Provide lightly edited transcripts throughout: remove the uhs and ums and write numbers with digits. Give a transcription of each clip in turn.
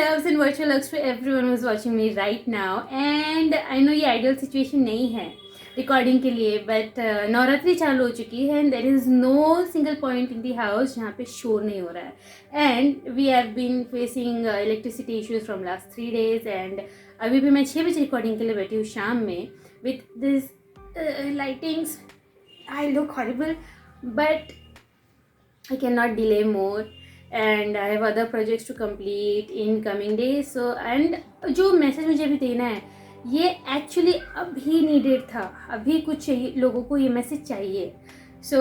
loves and virtual hugs to everyone who's watching me right now. And I know ये ideal situation नहीं है recording के लिए, but Navratri चालू हो चुकी है and there is no single point in the house जहाँ पे शोर नहीं हो रहा है. And we have been facing electricity issues from last 3 days. And अभी भी मैं 6 बजे रिकॉर्डिंग के लिए बैठी हूँ शाम में with this lightings. I look horrible, but I cannot delay more and I have other projects to complete in coming days. So and जो मैसेज मुझे अभी देना है ये एक्चुअली अभी नीडेड था, अभी कुछ चाहिए, लोगों को ये मैसेज चाहिए. सो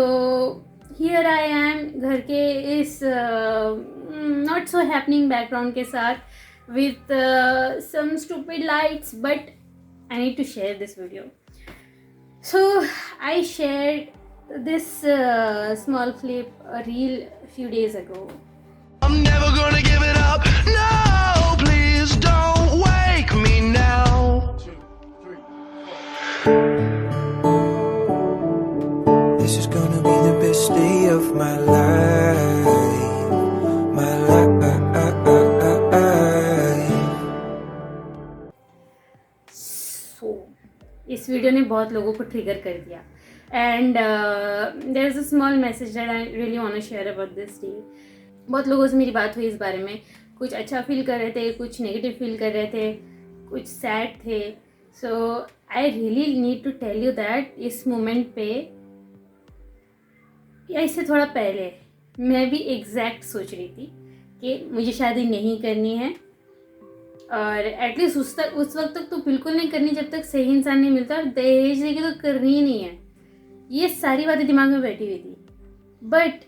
हियर आई एम घर के इस नॉट सो हैपनिंग बैकग्राउंड के साथ with some stupid lights, but I need to share this video. So I shared this small clip, a reel, a few days ago. I'm never gonna give it up. No, please don't wake me now. 2, 3, 4. This is gonna be the best day of my life. My life. So इस video ने बहुत लोगों को trigger कर दिया and there is a small message that I really want to share about this day. बहुत लोगों से मेरी बात हुई इस बारे में, कुछ अच्छा फील कर रहे थे, कुछ नेगेटिव फील कर रहे थे, कुछ सैड थे. So I really need to tell you that इस मोमेंट पे या इससे थोड़ा पहले मैं भी एग्जैक्ट सोच रही थी कि मुझे शादी नहीं करनी है और एटलीस्ट उस वक्त तक तो बिल्कुल नहीं करनी जब तक सही इंसान नहीं मिलता, और दहेज लेके तो करनी ही नहीं है. ये सारी बातें दिमाग में बैठी हुई थी, बट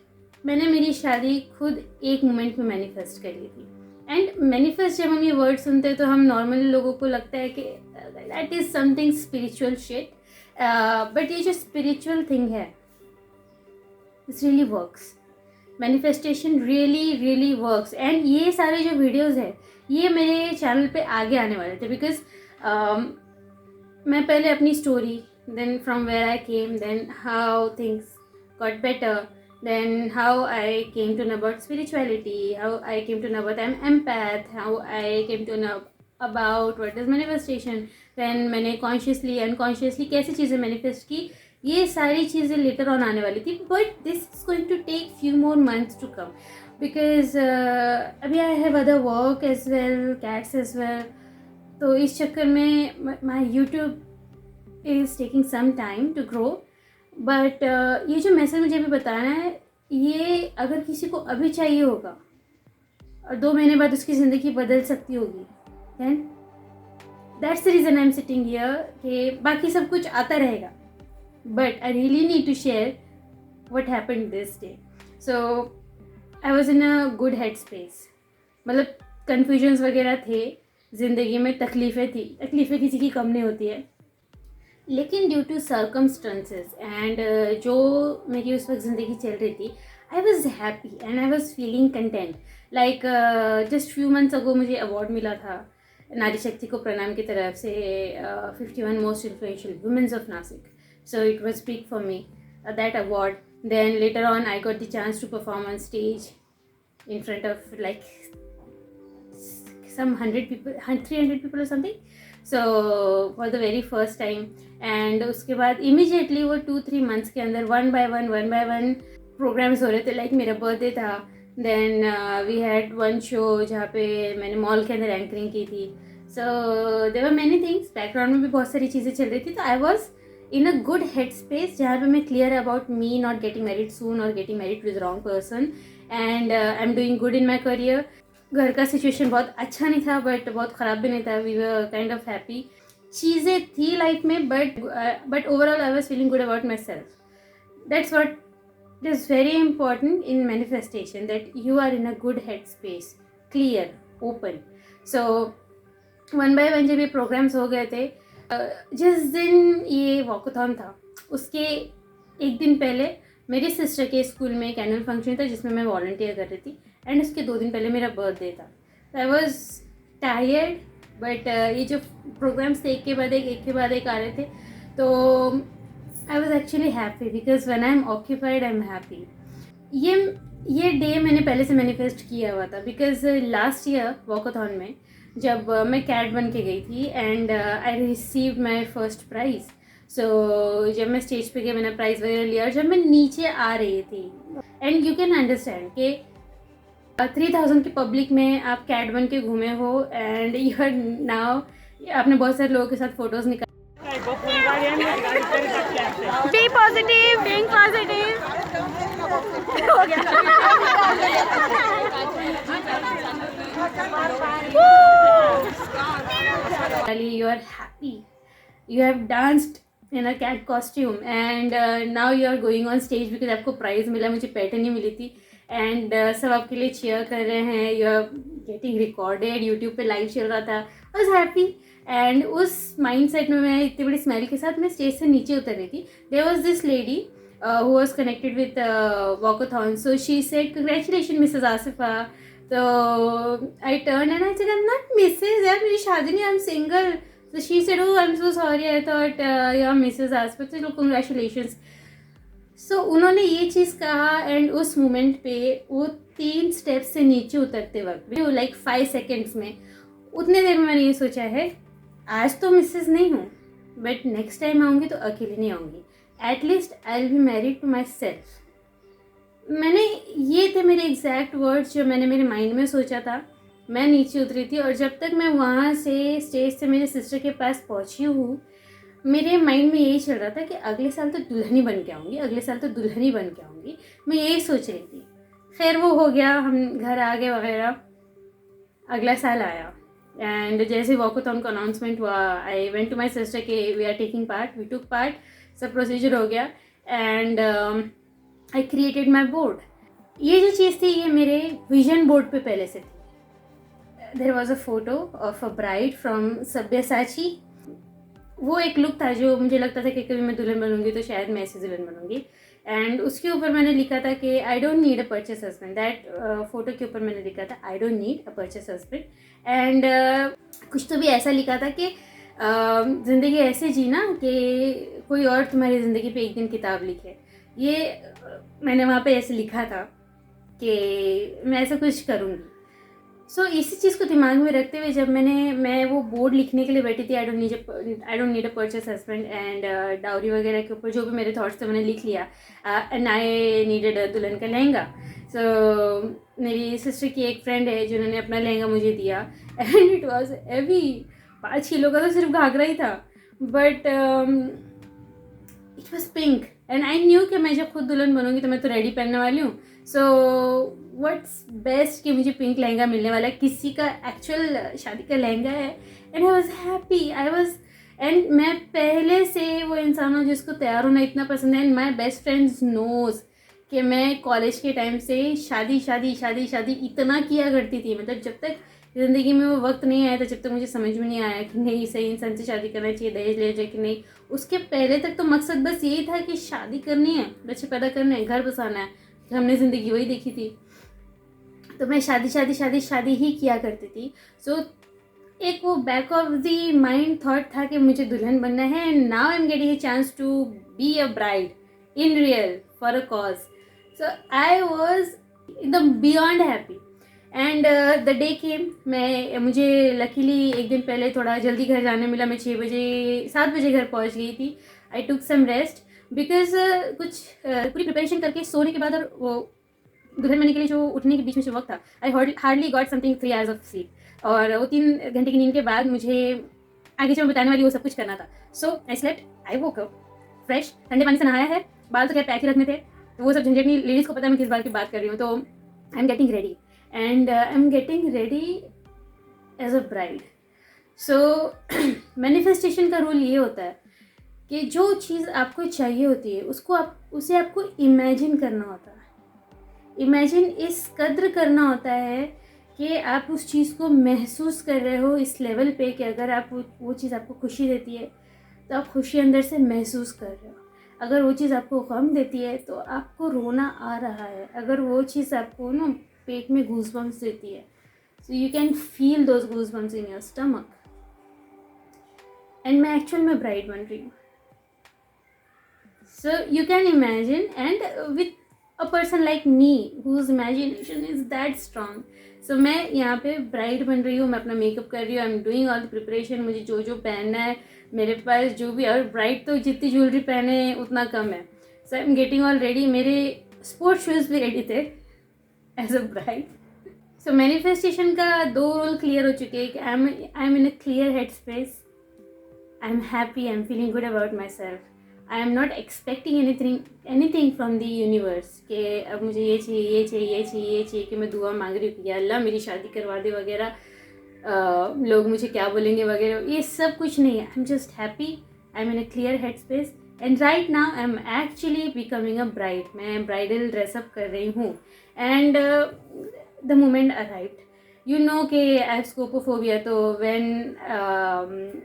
मैंने मेरी शादी खुद एक मोमेंट में मैनिफेस्ट कर ली थी. एंड मैनिफेस्ट जब हम ये वर्ड सुनते हैं तो हम नॉर्मली लोगों को लगता है कि that is something spiritual shit, but ये जो स्पिरिचुअल थिंग है it's really works. Manifestation really works. And ये सारे जो वीडियोज़ है ये मेरे चैनल पे आगे आने वाले थे बिकॉज मैं पहले अपनी story, then from where I came, then how things got better, then how I came to know about spirituality, how I came to know about I am empath, how I came to know about what is manifestation, then मैंने consciously unconsciously कैसी चीज़ें manifest की, ये सारी चीज़ें later on आने वाली थी. But this is going to take few more months to come because अभी I have other work as well, cats as well. तो इस चक्कर में my YouTube is taking some time to grow. But ये जो मैसेज मुझे अभी बताना है ये अगर किसी को अभी चाहिए होगा और 2 महीने बाद उसकी ज़िंदगी बदल सकती होगी, than that's the reason I am sitting here कि बाकी सब कुछ आता रहेगा, but I really need to share what happened this day. So I was in a good headspace. मतलब कन्फ्यूजन्स वगैरह थे ज़िंदगी में, तकलीफ़ें किसी की कम नहीं होती है, लेकिन ड्यू टू सर्कमस्टेंसेस एंड जो मेरी उस वक्त ज़िंदगी चल रही थी, आई was happy and I was feeling content. Like just few months ago मुझे अवार्ड मिला था नारी शक्ति को प्रणाम की तरफ से, 51 most influential womens of Nashik. So it was big for me, that award. Then later on I got the chance to perform on stage in front of like some 100 people, 300 people or something. So for the very first time. And उसके बाद immediately वो 2-3 months के अंदर one by one programs हो रहे थे. Like मेरा birthday था, then we had one show जहाँ पे मैंने मॉल के अंदर एंकरिंग की थी. So there were many things, background में भी बहुत सारी चीज़ें चल रही थी. तो I was in a good headspace जहाँ पे मैं clear about me not getting married soon or getting married with wrong person, and I'm doing good in my career. घर का सिचुएशन बहुत अच्छा नहीं था बट बहुत ख़राब भी नहीं था. We were kind of happy. चीज़ें थी लाइफ में but overall I was feeling good about myself. That's what is very important in manifestation, that you are in a good headspace, clear, open. So one by one जब ये programmes हो गए थे, जिस दिन ये वॉकथॉन था उसके एक दिन पहले मेरी सिस्टर के स्कूल में एक एनुअल फंक्शन था जिसमें मैं वॉलंटियर कर रही थी, एंड उसके 2 दिन पहले मेरा बर्थडे था. आई वॉज टायर्ड, बट ये जो प्रोग्राम्स थे एक के बाद एक आ रहे थे, तो I was actually happy because when I am occupied I am happy. ये ये डे मैंने पहले से मैनिफेस्ट किया हुआ था, बिकॉज लास्ट ईयर वॉकाथॉन में जब मैं कैट बन के गई थी and I receive my first prize. So जब मैं स्टेज पे गई मैंने प्राइज़ वगैरह लिया, और जब मैं नीचे आ रही थी एंड यू कैन अंडरस्टैंड कि 3000 की पब्लिक में आप कैट बन के घूमे हो एंड यू आर नाउ, आपने बहुत सारे लोगों के साथ फोटोज निकाल. Be positive, being positive. हो गया. You are happy, you have danced in a cat costume and now you are going on stage because आपको प्राइज मिला, मुझे पैटर्न नहीं मिली थी एंड सब आपके लिए चीयर कर रहे हैं. You are getting recorded, YouTube पे लाइव चल रहा था. आई वॉज हैप्पी एंड उस माइंड सेट में मैं इतनी बड़ी स्माइल के साथ मैं स्टेज से नीचे उतर रही थी. There was this lady who was connected with walkathon. So she said, "Congratulations, Mrs. Asifa." So I turned and I said, "I'm not Mrs. यार मेरी शादी नहीं, I'm single." So she said, "Oh, I'm so sorry. I thought you're Mrs. Asifa." So congratulations. So उन्होंने ये चीज़ कहा and उस moment पे वो 3 स्टेप्स से नीचे उतरते वक्त लाइक 5 सेकेंड्स में, उतने देर में मैंने ये सोचा है आज तो मिसेस नहीं हूँ बट नेक्स्ट टाइम आऊँगी तो अकेली नहीं आऊँगी. At least I will be married to myself. मैंने ये थे मेरे एग्जैक्ट वर्ड्स जो मैंने मेरे माइंड में सोचा था. मैं नीचे उतरी थी और जब तक मैं वहाँ से स्टेज से मेरे सिस्टर के पास पहुँची हूँ मेरे माइंड में यही चल रहा था कि अगले साल तो दुल्हनी बन के आऊँगी, अगले साल तो दुल्हनी बन के आऊँगी. मैं यही सोच रही थी. खैर वो हो गया, हम घर आ गए वगैरह. अगला साल आया एंड जैसे वॉकाथॉन का अनाउंसमेंट हुआ I went to my sister के we are taking part, we took part. सब प्रोसीजर हो गया and I created my board. ये जो चीज़ थी ये मेरे विजन बोर्ड पे पहले से थी. There was a photo of a bride from Sabyasachi. वो एक लुक था जो मुझे लगता था कि कभी मैं दुल्हन बनूंगी तो शायद मैं ऐसी दुल्हन बनूंगी. एंड उसके ऊपर मैंने लिखा था कि I don't need a purchase husband. That photo के ऊपर मैंने लिखा था I don't need a purchase husband. And कुछ तो भी ऐसा लिखा था कि ज़िंदगी ऐसे जीना कि कोई और तुम्हारी ज़िंदगी पे एक दिन किताब लिखे. ये मैंने वहाँ पे ऐसे लिखा था कि मैं ऐसा कुछ करूँगी. सो इसी चीज़ को दिमाग में रखते हुए जब मैं वो बोर्ड लिखने के लिए बैठी थी I don't need a purchase husband and dowry वगैरह के ऊपर जो भी मेरे थॉट्स थे मैंने लिख लिया. एंड आई नीडेड अ दुल्हन का लहंगा. सो मेरी सिस्टर की एक फ्रेंड है जिन्होंने अपना लहंगा मुझे दिया and it was heavy. 5 kilo का तो सिर्फ घाघरा ही था but it was pink and I knew कि मैं जब खुद दुल्हन बनूंगी तो मैं तो रेडी पहनने वाली हूँ. सो व्हाट्स बेस्ट कि मुझे पिंक लहंगा मिलने वाला है, किसी का एक्चुअल शादी का लहंगा है. And I was happy. I was and मैं पहले से वो इंसान हूँ जिसको तैयार होना इतना पसंद है. And my best friends knows कि मैं कॉलेज के टाइम से शादी शादी शादी शादी इतना किया करती थी. मतलब जब तक ज़िंदगी में वो वक्त नहीं आया था जब तक मुझे समझ में नहीं आया कि नहीं सही इंसान से शादी करना चाहिए, दहेज ले जाए कि नहीं. उसके पहले तक तो मकसद बस यही था कि शादी करनी है, बच्चे पैदा करने हैं, घर बसाना है. हमने ज़िंदगी वही देखी थी तो मैं शादी शादी शादी शादी ही किया करती थी. सो एक वो back of the mind thought था कि मुझे दुल्हन बनना है. And now I am getting a chance to be a bride in real for a cause. So I was एकदम beyond happy. And the day came. मुझे लकीली एक दिन पहले थोड़ा जल्दी घर जाने मिला. मैं 7 बजे घर पहुंच गई थी. आई टुक सम रेस्ट बिकॉज कुछ पूरी प्रिपरेशन करके सोने के बाद और वो दुल्हन बनने के लिए जो उठने के बीच में जो वक्त था I hardly got something 3 hours of sleep. और वो 3 घंटे की नींद के बाद मुझे आगे जो मैं बताने वाली वो सब कुछ करना था. So I slept. I woke up fresh, ठंडे पानी से नहाया है, बाल तो क्या पैक ही रखने थे. तो वो सब झंझट नहीं, लेडीज़ को पता है मैं किस बात की बात कर रही हूँ. तो I am getting ready and I am getting ready as a bride. So manifestation का रूल ये होता है कि जो चीज़ आपको चाहिए होती है उसे आपको इमेजिन करना होता है. इमेजिन इस कद्र करना होता है कि आप उस चीज़ को महसूस कर रहे हो इस लेवल पे कि अगर आप वो चीज़ आपको खुशी देती है तो आप खुशी अंदर से महसूस कर रहे हो. अगर वो चीज़ आपको गम देती है तो आपको रोना आ रहा है. अगर वो चीज़ आपको ना पेट में गूज़बम्स देती है so you can feel those goosebumps in your stomach. And मैं एक्चुअल में ब्राइड बन रही हूँ. So you can imagine and with a person like me whose imagination is that strong. So मैं यहाँ पे ब्राइड बन रही हूँ, मैं अपना मेकअप कर रही हूँ, I am doing all the preparation, मुझे जो जो पहनना है मेरे पास जो भी, और ब्राइड तो जितनी ज्वेलरी पहने उतना कम है. So I am getting all ready. मेरे स्पोर्ट्स शूज़ भी रेडी थे as a bride. So manifestation का 2 रोल क्लियर हो चुके हैं कि I am in a clear head space, I am happy, I am feeling good about myself. I am not expecting anything from the universe कि अब मुझे ये चाहिए ये चाहिए ये चाहिए ये चाहिए, कि मैं दुआ मांग रही हूँ कि या अल्लाह मेरी शादी करवा दे वगैरह, लोग मुझे क्या बोलेंगे वगैरह, ये सब कुछ नहीं है. I am just happy, I am in a clear head space and right now I am actually becoming a bride. मैं ब्राइडल ड्रेसअप कर रही हूँ and the moment arrived. You know कि I have scopophobia, तो when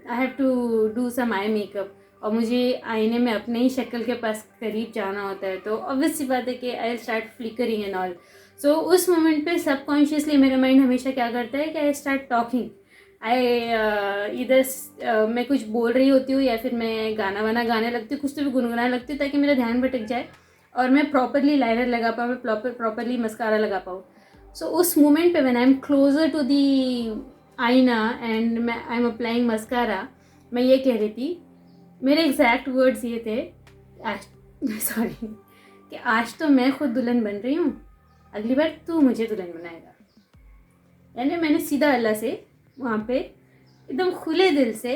I have to do some eye makeup और मुझे आईने में अपने ही शक्ल के पास करीब जाना होता है, तो ऑब्वियस सी बात है कि I start flickering and all. So उस मोमेंट पे सबकॉन्शियसली मेरा माइंड हमेशा क्या करता है कि आई स्टार्ट टॉकिंग. इधर मैं कुछ बोल रही होती हूँ या फिर मैं गाना वाना गाने लगती हूँ, कुछ तो भी गुनगुनाने लगती हूँ ताकि मेरा ध्यान भटक जाए और मैं प्रॉपरली लाइनर लगा पाऊँ, मैं प्रॉपरली मस्कारा लगा पाऊँ. सो उस मोमेंट पे when I am closer to the आईना and I am applying mascara, मैं ये कह रही थी, मेरे एग्जैक्ट वर्ड्स ये थे, सॉरी, कि आज तो मैं खुद दुल्हन बन रही हूँ, अगली बार तू मुझे दुल्हन बनाएगा. यानी मैंने सीधा अल्लाह से वहाँ पे एकदम खुले दिल से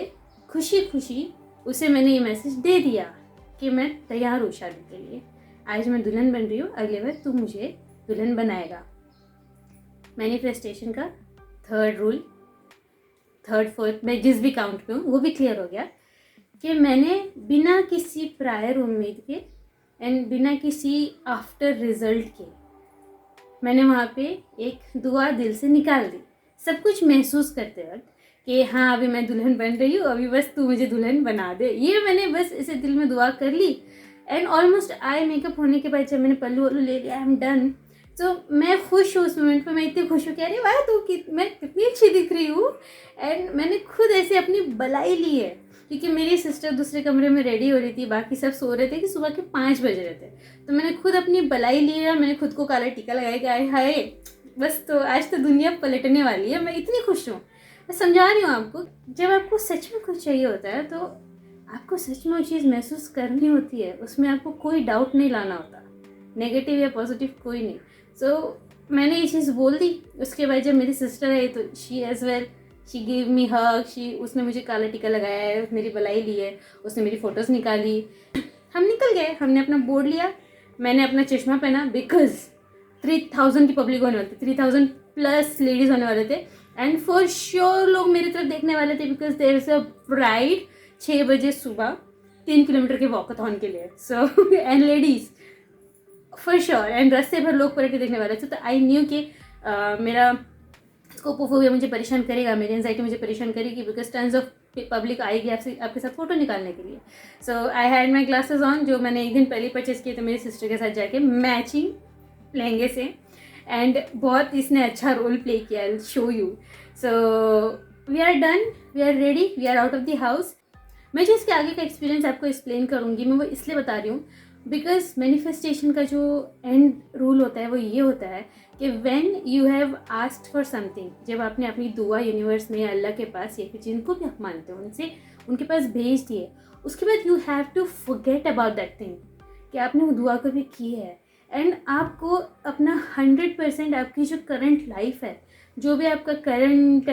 खुशी खुशी उसे मैंने ये मैसेज दे दिया कि मैं तैयार हूँ शादी के लिए, आज मैं दुल्हन बन रही हूँ, अगली बार तू मुझे दुल्हन बनाएगा. मैनिफेस्टेशन का 3rd रूल, 3rd 4th मैं जिस भी काउंट पे हूँ वो भी क्लियर हो गया कि मैंने बिना किसी प्रायर उम्मीद के एंड बिना किसी आफ्टर रिजल्ट के मैंने वहाँ पे एक दुआ दिल से निकाल दी, सब कुछ महसूस करते वक्त कि हाँ अभी मैं दुल्हन बन रही हूँ, अभी बस तू मुझे दुल्हन बना दे. ये मैंने बस इसे दिल में दुआ कर ली एंड ऑलमोस्ट आई मेकअप होने के बाद जब मैंने पल्लू वल्लू ले लिया, आई एम डन. तो मैं खुश हूँ उस मोमेंट पे, मैं इतनी खुश हूँ कि अरे वाह मैं कितनी अच्छी दिख रही हूँ. एंड मैंने खुद ऐसे अपनी बलाई ली है क्योंकि मेरी सिस्टर दूसरे कमरे में रेडी हो रही थी, बाकी सब सो रहे थे कि सुबह के 5 बज रहे थे. तो मैंने खुद अपनी बलाई ली है, मैंने खुद को काला टीका लगाया कि आए हाय बस तो आज तो दुनिया पलटने वाली है. मैं इतनी खुश हूँ, मैं समझा रही हूँ आपको. जब आपको सच में कुछ चाहिए होता है तो आपको सच में वो चीज़ महसूस करनी होती है, उसमें आपको कोई डाउट नहीं लाना होता, नेगेटिव या पॉजिटिव कोई नहीं. सो मैंने ये चीज़ बोल दी. उसके बाद जब मेरी सिस्टर आई तो she as well, she give me hug, उसने मुझे काला टीका लगाया है, मेरी बलाई ली है, उसने मेरी फ़ोटोज़ निकाली, हम निकल गए. हमने अपना बोर्ड लिया, मैंने अपना चश्मा पहना बिकॉज 3000 की पब्लिक होने वाली थी, 3000 प्लस लेडीज़ होने वाले थे एंड फॉर श्योर लोग मेरी तरफ देखने वाले थे because there is a bride 6 बजे सुबह 3 किलोमीटर के वॉकथॉन के लिए. So and ladies for sure and रास्ते भर लोग पलट के देखने वाले थे. तो आई न्यू कि मेरा स्कोपोफोबिया मुझे परेशान करेगा, मेरी एंजाइटी मुझे परेशान करेगी बिकॉज टन्स ऑफ पब्लिक आएगी आपके साथ फ़ोटो निकालने के लिए. So I had my glasses on, जो मैंने एक दिन पहले परचेज़ किए थे मेरी सिस्टर के साथ जाके मैचिंग लहंगे से, एंड बहुत इसने अच्छा रोल प्ले किया. I will show you. So we are done, we are ready, we are out of the house. मैं जो इसके आगे का एक्सपीरियंस आपको एक्सप्लेन करूँगी, मैं वो इसलिए बता रही हूँ बिकॉज मैनिफेस्टेशन का जो एंड रूल होता है वो ये होता है कि when you have asked for something, जब आपने अपनी दुआ यूनिवर्स में अल्लाह के पास या फिर जिनको भी आप मानते हो उनके पास भेज दिए, उसके बाद you have to forget about that thing कि आपने वो दुआ कभी की है. एंड आपको अपना 100% आपकी जो करंट लाइफ है, जो भी आपका करंट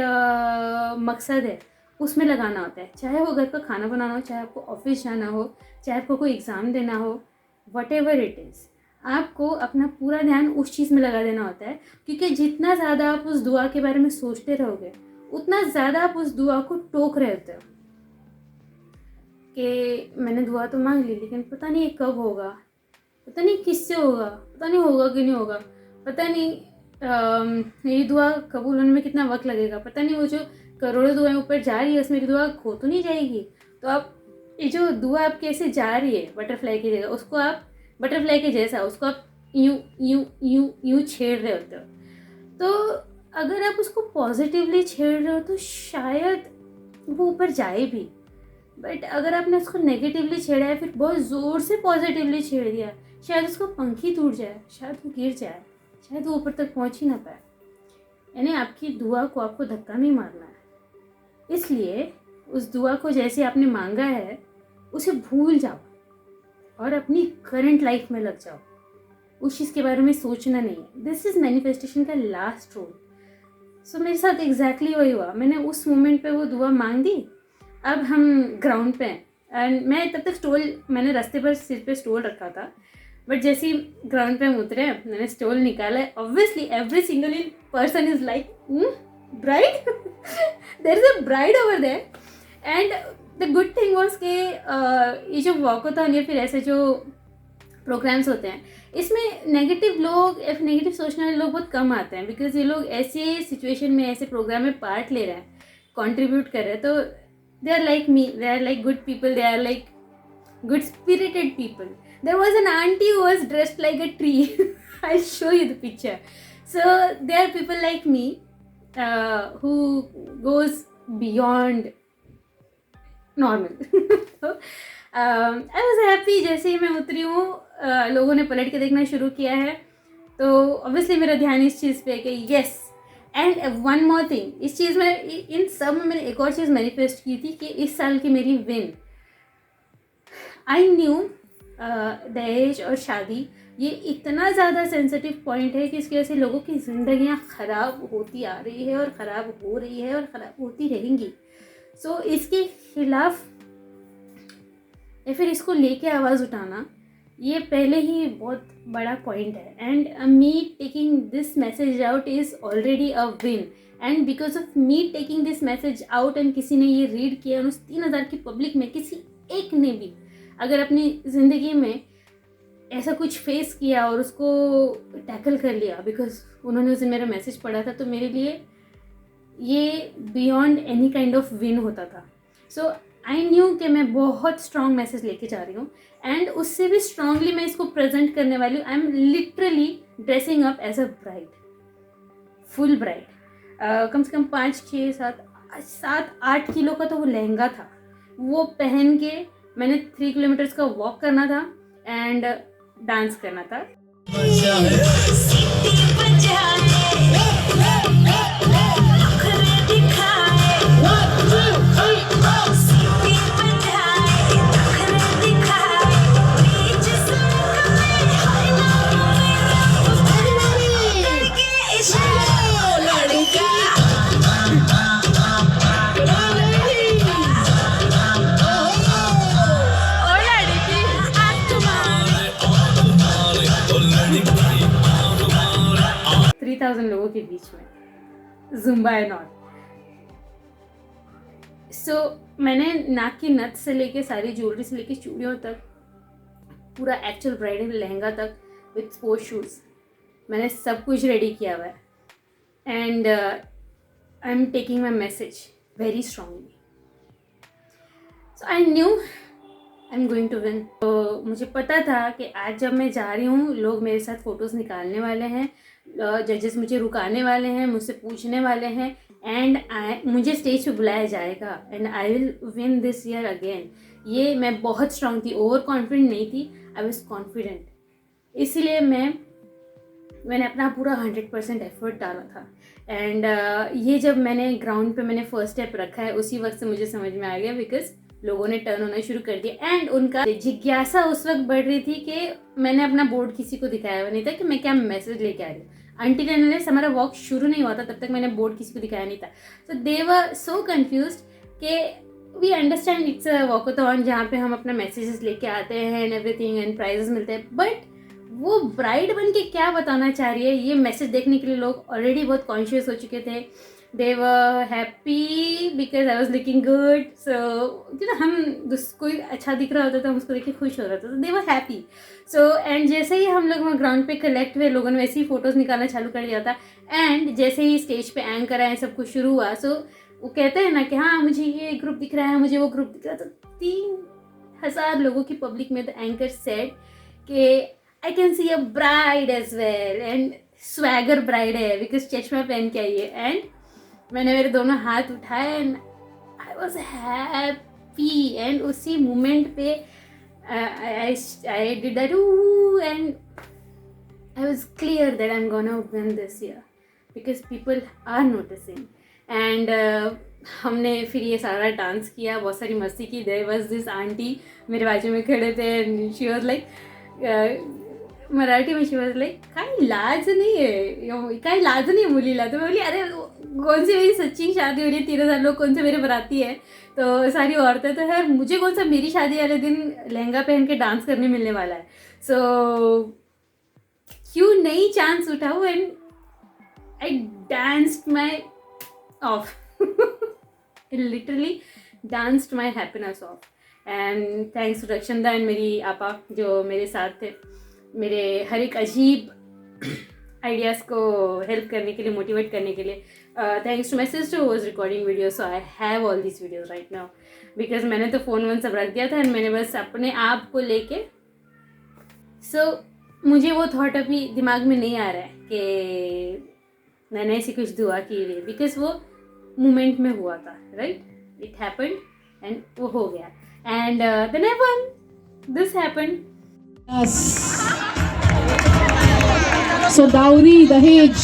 मकसद है उसमें लगाना होता है. चाहे वो घर का खाना बनाना हो, चाहे आपको ऑफिस जाना हो, चाहे आपको कोई एग्ज़ाम देना हो, whatever it is, आपको अपना पूरा ध्यान उस चीज़ में लगा देना होता है. क्योंकि जितना ज़्यादा आप उस दुआ के बारे में सोचते रहोगे उतना ज़्यादा आप उस दुआ को टोक रहे होते हो कि मैंने दुआ तो मांग ली लेकिन पता नहीं ये कब होगा, पता नहीं किससे होगा, पता नहीं होगा कि नहीं होगा, पता नहीं ये दुआ कबूल होने में कितना वक्त लगेगा, पता नहीं वो जो करोड़ों दुआएं ऊपर जा रही है उसमें दुआ खो तो नहीं जाएगी. तो आप ये जो दुआ आपकी ऐसे जा रही है बटरफ्लाई की जगह, उसको आप बटरफ्लाई के जैसा उसको आप यूं यूं यूं यूं छेड़ रहे होते हो. तो अगर आप उसको पॉजिटिवली छेड़ रहे हो तो शायद वो ऊपर जाए भी. बट अगर आपने उसको नेगेटिवली छेड़ा है, फिर बहुत ज़ोर से पॉजिटिवली छेड़ दिया, शायद उसको पंख ही टूट जाए, शायद वो गिर जाए, शायद वो ऊपर तक पहुंच ही ना पाए। यानी आपकी दुआ को आपको धक्का नहीं मारना है। इसलिए उस दुआ को जैसे आपने मांगा है उसे भूल जाओ और अपनी करंट लाइफ में लग जाओ। उस चीज़ के बारे में सोचना नहीं है। दिस इज़ मैनिफेस्टेशन का लास्ट रूल। सो मेरे साथ एग्जैक्टली वही हुआ। मैंने उस मोमेंट पे वो दुआ मांग दी। अब हम ग्राउंड पे हैं एंड मैं तब तक स्टॉल, मैंने रास्ते पर सिर पे स्टॉल रखा था, बट जैसे ही ग्राउंड पे हम उतरे, मैंने स्टॉल निकाला। Obviously every single person is like bride, there is a bride over there. And the good thing was कि ये जो वॉकथॉन या फिर ऐसे जो प्रोग्राम्स होते हैं, इसमें नेगेटिव लोग या फिर नेगेटिव सोचने वाले लोग बहुत कम आते हैं, बिकॉज ये लोग ऐसे सिचुएशन में, ऐसे प्रोग्राम में पार्ट ले रहे हैं, कंट्रीब्यूट कर रहे हैं, तो they are like me, they are like good people, they are like good spirited people. There was an auntie who was dressed like a tree. I'll show you the picture. So there are people like me who goes beyond normal. So, I was happy जैसे ही मैं उतरी हूँ, लोगों ने पलट के देखना शुरू किया है, तो ऑब्वियसली मेरा ध्यान इस चीज़ पे है कि yes. And one more thing, इस चीज़ में, इन सब में मैंने एक और चीज़ मैनिफेस्ट की थी कि इस साल की मेरी विन। आई न्यू दहेज और शादी ये इतना ज़्यादा सेंसिटिव पॉइंट है कि इसकी वजह से लोगों की ज़िंदगियाँ ख़राब होती आ रही है और ख़राब हो रही है और ख़राब होती रहेंगी। सो इसके खिलाफ या फिर इसको लेके आवाज़ उठाना, ये पहले ही बहुत बड़ा पॉइंट है। And me taking this message out is already a win. And because of me taking this message out and किसी ने ये रीड किया, और उस 3000 की पब्लिक में किसी एक ने भी अगर अपनी ज़िंदगी में ऐसा कुछ फेस किया और उसको टैकल कर लिया बिकॉज उन्होंने उस दिन मेरा मैसेज पढ़ा था, तो मेरे लिए ये beyond any kind of win होता था। सो आई न्यू कि मैं बहुत स्ट्रॉन्ग मैसेज लेके जा रही हूँ, एंड उससे भी स्ट्रांगली मैं इसको प्रेजेंट करने वाली हूँ। I am literally dressing up as a bride, full bride. कम से कम 5, 6, 7, 8 किलो का तो वो लहंगा था, वो पहन के मैंने 3 किलोमीटर्स का वॉक करना था एंड डांस करना था। लोगों के बीच में जुम्बा एंड ऑल। सो मैंने नाक की नथ से लेके सारी ज्वेलरी से लेके चूड़ियों तक, पूरा एक्चुअल ब्राइडल लहंगा तक विथ स्पोर्ट्स शूज, मैंने सब कुछ रेडी किया हुआ है। And I am taking my message very strongly. So I knew I am going to win. तो मुझे पता था कि आज जब मैं जा रही हूँ, लोग मेरे साथ फ़ोटोज़ निकालने वाले हैं, जजेस मुझे रुकाने वाले हैं, मुझसे पूछने वाले हैं, एंड मुझे स्टेज पे बुलाया जाएगा and I will win this year again. ये मैं बहुत स्ट्रांग थी, ओवर कॉन्फिडेंट नहीं थी, आई वॉज कॉन्फिडेंट। इसीलिए मैंने अपना पूरा 100% एफर्ट डाला था। एंड ये जब मैंने ग्राउंड पे मैंने फर्स्ट स्टेप रखा है, उसी वक्त से मुझे समझ में आ गया, बिकॉज लोगों ने टर्न होना शुरू कर दिया। एंड उनका जिज्ञासा उस वक्त बढ़ रही थी कि मैंने अपना बोर्ड किसी को दिखाया हुआ नहीं था कि मैं क्या मैसेज लेके आ रही हूँ। अंटिल एंड हमारा वॉक शुरू नहीं हुआ था, तब तक मैंने बोर्ड किसी को दिखाया नहीं था। So they were so confused कि we understand it's a walkathon जहाँ पे हम अपना मैसेजेस लेके आते हैं एंड एवरीथिंग एंड प्राइजेस मिलते हैं, बट वो ब्राइड बन के क्या बताना चाह रही है, ये मैसेज देखने के लिए लोग ऑलरेडी बहुत कॉन्शियस हो चुके थे। They were happy because I was looking good. So हम कोई अच्छा दिख रहा होता था, हम उसको देख के खुश हो रहा था, तो दे वर हैप्पी। सो एंड जैसे ही हम लोग वहाँ ग्राउंड पे कलेक्ट हुए, लोगों ने वैसे ही फ़ोटोज़ निकालना चालू कर दिया था। एंड जैसे ही स्टेज पे एंकर आए, सब कुछ शुरू हुआ, सो वो कहते हैं ना कि हाँ मुझे ये ग्रुप दिख रहा है, मुझे वो ग्रुप दिख रहा है, तो 3000 लोगों की पब्लिक में द एंकर सेड कि I can see a bride as well, and swagger bride है बिकॉज चश्मा पहन के आई है। एंड मैंने मेरे दोनों हाथ उठाए and I was happy and उसी मोमेंट पे I did that and I was clear that I'm gonna win this year because people are noticing. And हमने फिर ये सारा डांस किया, बहुत सारी मस्ती की. There was this auntie मेरे बाजू में खड़े थे and she was like Marathi में she was like काही लाज नहीं है मुलीला. तो मैं बोली अरे कौन सी मेरी सच्ची शादी हो रही है, 3000 लोग कौन से मेरे बराती है, तो सारी औरतें तो है, मुझे कौन सा मेरी शादी वाले दिन लहंगा पहन के डांस करने मिलने वाला है. सो क्यों नहीं चांस उठाओ and I danced my off. Literally danced my happiness off. And thanks to Rakshanda and मेरी आपा जो मेरे साथ थे, मेरे हर एक अजीब आइडियाज़ को हेल्प करने के लिए, मोटिवेट करने के लिए. Thanks to my sister was recording video, so I have all this videos right now because मैंने तो फ़ोन वोन सब रख दिया था एंड मैंने बस अपने आप को लेके मुझे वो थॉट अभी दिमाग में नहीं आ रहा है कि मैंने ऐसी कुछ दुआ की हुई, बिकॉज वो मोमेंट में हुआ था. राइट, इट हैपेंड एंड वो हो गया and then I won. This happened. So dowry, dahej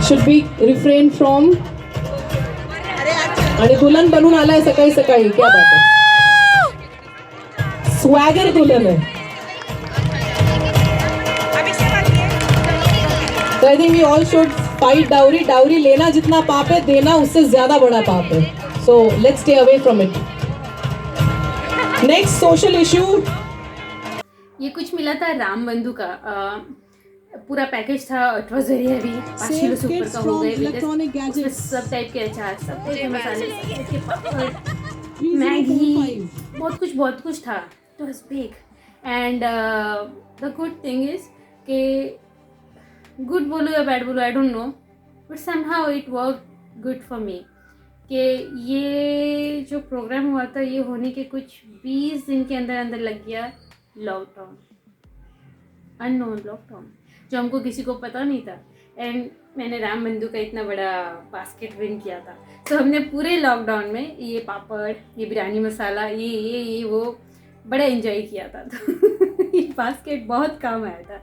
should be refrained from. आणि दुल्हन बनून आलाय सकाळी सकाळी, क्या बात है. स्वॅगर दुल्हन है. So I think we all should fight dowry. Dowry लेना जितना पाप है, देना उससे ज्यादा बड़ा पाप है. So let's stay away from it. Next social issue. ये कुछ मिला था राम बंधु का. पूरा पैकेज था. It was very heavy. 5 kilo super का हो गए. सब टाइप के अचार, सब टाइप के मसाले, मैगी, बहुत कुछ था. It was big and the good thing is कि गुड बोलो या बैड बोलो I don't know, but somehow it work good for me कि ये जो प्रोग्राम हुआ था ये होने के कुछ 20 दिन के अंदर लग गया लॉकडाउन, अननोन लॉकडाउन, जो हमको किसी को पता नहीं था. एंड मैंने राम बंधु का इतना बड़ा बास्केट विन किया था. तो हमने पूरे लॉकडाउन में ये पापड़, ये बिरयानी मसाला, ये वो बड़ा एंजॉय किया था. तो ये बास्केट बहुत काम आया था.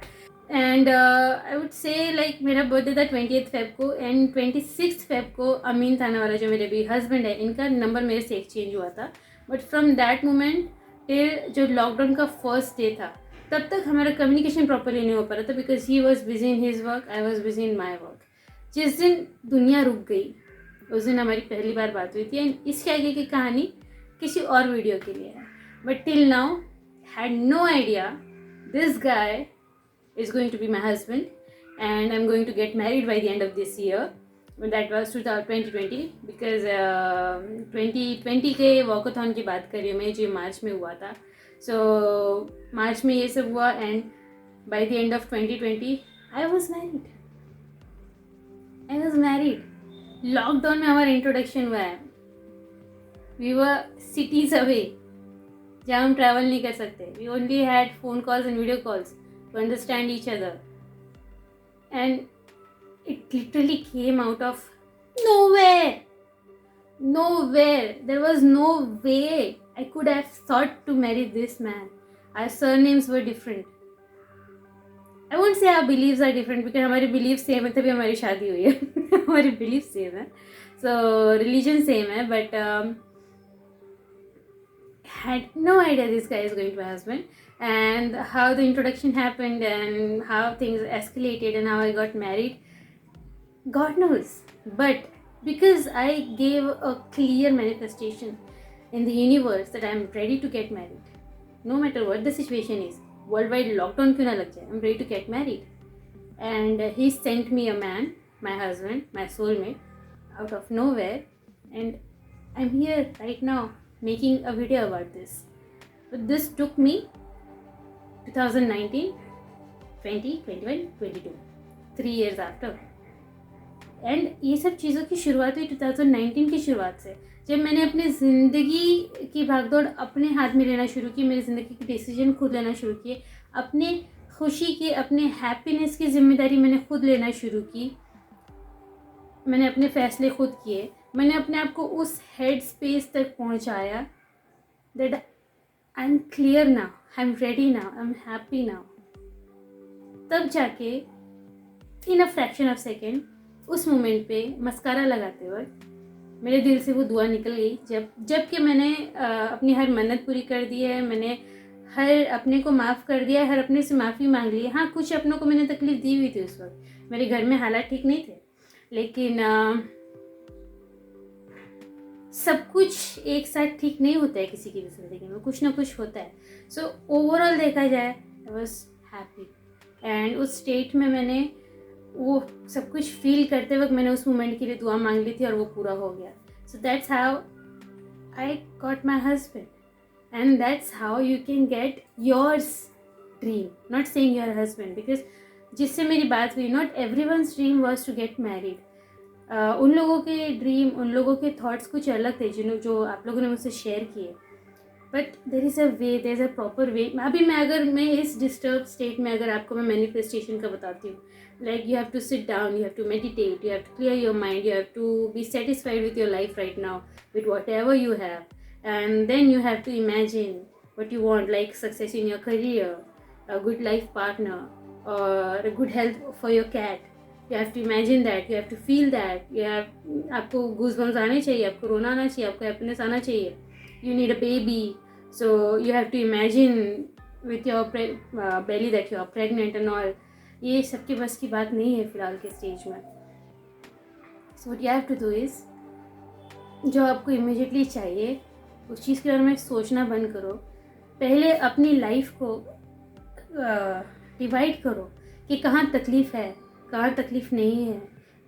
And I would say like मेरा बर्थडे था 28 फेब को एंड 26 फेब को अमीन थाना वाला जो मेरे भी हस्बैंड है, इनका नंबर मेरे से एक्सचेंज हुआ था. But from that moment till जो लॉकडाउन का फर्स्ट डे था, तब तक हमारा कम्युनिकेशन प्रॉपरली नहीं हो पा रहा था because he was busy in his work, I was busy in my work. जिस दिन दुनिया रुक गई उस दिन हमारी पहली बार बात हुई थी. एंड इसके आगे की कहानी किसी और वीडियो के लिए है. But till now had no idea this guy is going to be my husband and I'm going to get married by the end of this year. But that was 2020 because 2020 के walkathon की बात कर रही हूँ मैं, जो मार्च में हुआ था. So मार्च में ये सब हुआ and by the end of 2020 I was married. Lockdown में हमारा इंट्रोडक्शन हुआ है. We were cities away जहाँ हम ट्रैवल नहीं कर सकते. We only had phone calls and video calls to understand each other, and it literally came out of nowhere. There was no way I could have thought to marry this man. Our surnames were different. I won't say our beliefs are different because हमारे beliefs same है तभी हमारी शादी हुई है. हमारे beliefs same है, so religion same है, but had no idea this guy is going to be my husband. And how the introduction happened and how things escalated and how I got married, God knows. But because I gave a clear manifestation in the universe that I'm ready to get married, no matter what the situation is, worldwide lockdown क्यों ना लग जाए, I'm ready to get married. And he sent me a man, my husband, my soulmate, out of nowhere, and I'm here right now making a video about this. But this took me 2019, 20, 21, 22, 3 years after. And ये सब चीज़ों की शुरुआत हुई 2019 की शुरुआत से, जब मैंने अपनी ज़िंदगी की भागदौड़ अपने हाथ में लेना शुरू की, मेरी ज़िंदगी के डिसीजन खुद लेना शुरू किए, अपने खुशी की, अपने हैप्पीनेस की जिम्मेदारी मैंने खुद लेना शुरू की. मैंने अपने फ़ैसले खुद किए, मैंने अपने आप को उस हेड स्पेस तक पहुंचाया that I am clear now, I am ready now, I am happy now, तब जाके इन अ फ्रैक्शन ऑफ सेकेंड उस मोमेंट पे मस्कारा लगाते वक्त मेरे दिल से वो दुआ निकल गई। जबकि मैंने अपनी हर मन्नत पूरी कर दी है, मैंने हर अपने को माफ़ कर दिया है, हर अपने से माफ़ी मांग ली है। हाँ, कुछ अपनों को मैंने तकलीफ़ दी हुई थी उस वक्त, मेरे घर में हालात ठीक नहीं थे, लेकिन सब कुछ एक साथ ठीक नहीं होता है किसी की भी ज़िंदगी में, कुछ ना कुछ होता है। सो ओवरऑल देखा जाए आई वॉज हैप्पी, एंड उस स्टेट में मैंने वो सब कुछ फील करते वक्त मैंने उस मोमेंट के लिए दुआ मांग ली थी और वो पूरा हो गया। So that's how I got my husband, and that's how you can get yours dream, not saying your husband, because जिससे मेरी बात हुई, not everyone's dream was to get married. उन लोगों के ड्रीम, उन लोगों के थॉट्स कुछ अलग थे जो आप लोगों ने मुझसे शेयर किए, but there is a way, there is a proper way. अभी अगर मैं इस डिस्टर्ब स्टेट में अगर आपको मैं मैनिफेस्टेशन का बताती हूँ, like you have to sit down, you have to meditate, you have to clear your mind, you have to be satisfied with your life right now, with whatever you have, and then you have to imagine what you want, like success in your career, a good life partner, or a good health for your cat. You have to imagine that, you have to feel that, आपको goosebumps आने चाहिए, आपको रोना आना चाहिए, आपको happiness आना चाहिए, you need a baby, so you have to imagine with your belly that you are pregnant and all. ये सबके बस की बात नहीं है फ़िलहाल के स्टेज में। So what you have to do is, जो आपको इमीडिएटली चाहिए उस चीज़ के बारे में सोचना बंद करो। पहले अपनी लाइफ को डिवाइड करो कि कहाँ तकलीफ़ है, कहाँ तकलीफ़ नहीं है,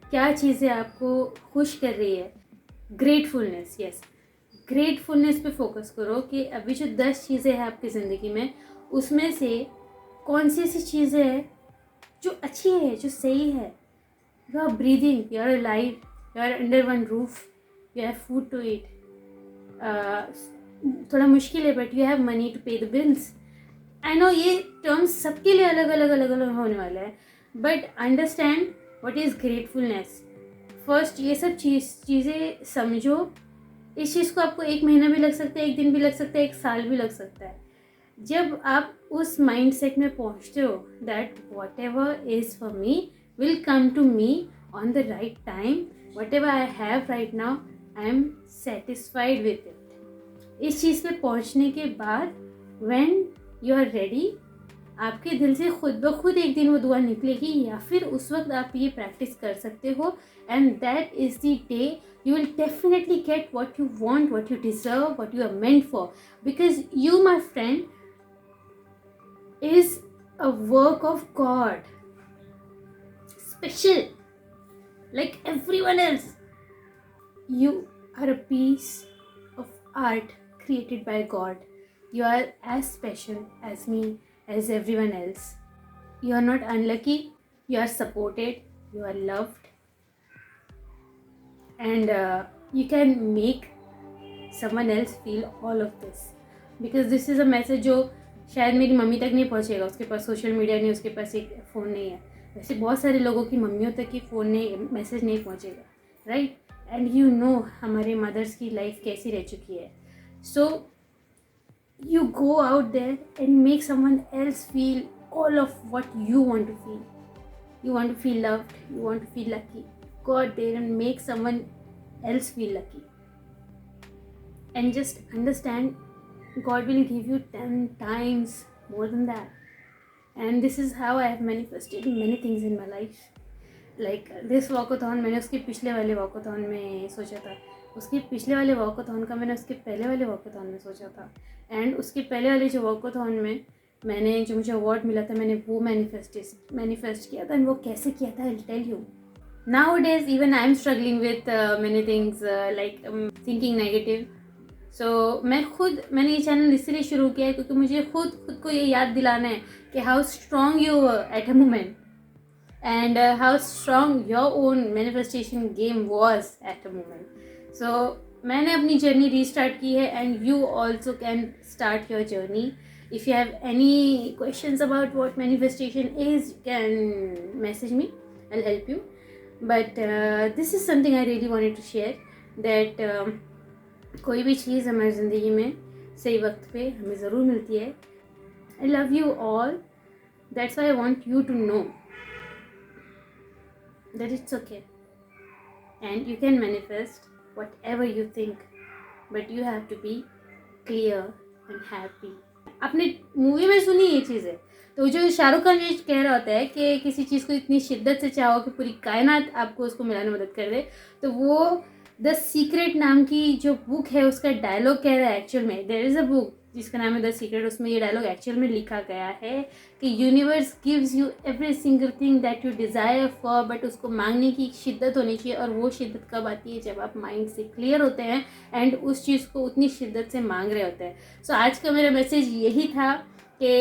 क्या चीज़ें आपको खुश कर रही है। ग्रेटफुलनेस, यस, ग्रेटफुलनेस पे फोकस करो कि अभी जो 10 चीज़ें हैं आपकी ज़िंदगी में, उसमें से कौन सी ऐसी चीज़ें हैं जो अच्छी है, जो सही है। You are breathing, you are alive, you are under one roof, you have food to eat. थोड़ा मुश्किल है but you have money to pay the bills. I know ये टर्म्स सबके लिए अलग अलग होने वाला है, but understand what is gratefulness. First ये सब चीज़ें समझो। इस चीज़ को आपको 1 महीना भी लग सकता है, 1 दिन भी लग सकता है, 1 साल भी लग सकता है। जब आप उस माइंड सेट में पहुँचते हो that whatever is for me will come to me on the right time, whatever I have right now I am satisfied with it. इस चीज़ पे पहुँचने के बाद व्हेन यू आर रेडी, आपके दिल से खुद ब खुद एक दिन वो दुआ निकलेगी, या फिर उस वक्त आप ये प्रैक्टिस कर सकते हो, and that is the day you will definitely get what you want, what you deserve, what you are meant for, because you, my friend, is a work of God, special like everyone else. You are a piece of art created by God. You are as special as me, as everyone else. You are not unlucky, you are supported, you are loved, and you can make someone else feel all of this, because this is a message जो शायद मेरी mummy तक नहीं पहुँचेगा, उसके पास social media नहीं, उसके पास एक फ़ोन नहीं है। वैसे बहुत सारे लोगों की मम्मियों तक की फ़ोन नहीं, मैसेज नहीं पहुँचेगा, राइट? एंड यू नो हमारे मदर्स की लाइफ कैसी रह चुकी है। सो you go out there and make someone else feel all of what you want to feel. You want to feel loved, you want to feel lucky. Go out there and make someone else feel lucky. And just understand, God will give you 10 times more than that. And this is how I have manifested many things in my life. Like this walkathon, मैंने उसके पिछले वाले walkathon में सोचा था, उसके पिछले वाले वॉकाथॉन का मैंने उसके पहले वाले वॉकाथॉन में सोचा था, एंड उसके पहले वाले जो वॉकाथॉन में मैंने जो मुझे अवार्ड मिला था, मैंने वो मैनिफेस्ट किया था। एंड वो कैसे किया था, I will tell you. Nowadays even I am struggling with many things like thinking negative. So मैंने ये चैनल इसलिए शुरू किया है क्योंकि मुझे खुद को ये याद दिलाना है कि how strong you were at a moment and how strong your own manifestation game was at a moment. So मैंने अपनी जर्नी रीस्टार्ट की है, and you also can start your journey. If you have any questions about what manifestation is, you can message me, I will help you. But this is something I really wanted to share that कोई भी चीज़ हमारी ज़िंदगी में सही वक्त पे हमें ज़रूर मिलती है. I love you all. That's why I want you to know that it's okay and you can manifest whatever you think, but you have to be clear and happy. आपने मूवी में सुनी ये चीज़ें, तो जो शाहरुख खान ये कह रहा होता है कि किसी चीज़ को इतनी शिद्दत से चाहो कि पूरी कायनात आपको उसको मिलाने में मदद कर दे, तो वो द सीक्रेट नाम की जो बुक है उसका डायलॉग कह रहा है. एक्चुअल में देयर इज़ अ बुक जिसका नाम है द सीक्रेट. उसमें ये डायलॉग एक्चुअल में लिखा गया है कि universe gives you every single thing that you desire for, but उसको मांगने की शिद्दत होनी चाहिए. और वो शिद्दत कब आती है? जब आप माइंड से क्लियर होते हैं एंड उस चीज़ को उतनी शिद्दत से मांग रहे होते हैं. सो आज का मेरा मैसेज यही था कि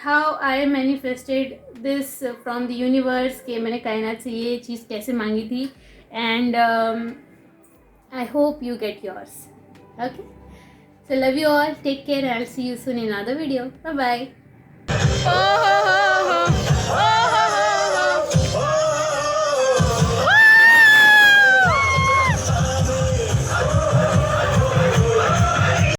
how I manifested this from the universe, कि मैंने कायनात से ये चीज़ कैसे मांगी थी. And I hope you get yours. Okay? So love you all. Take care. I'll see you soon in another video. Bye bye.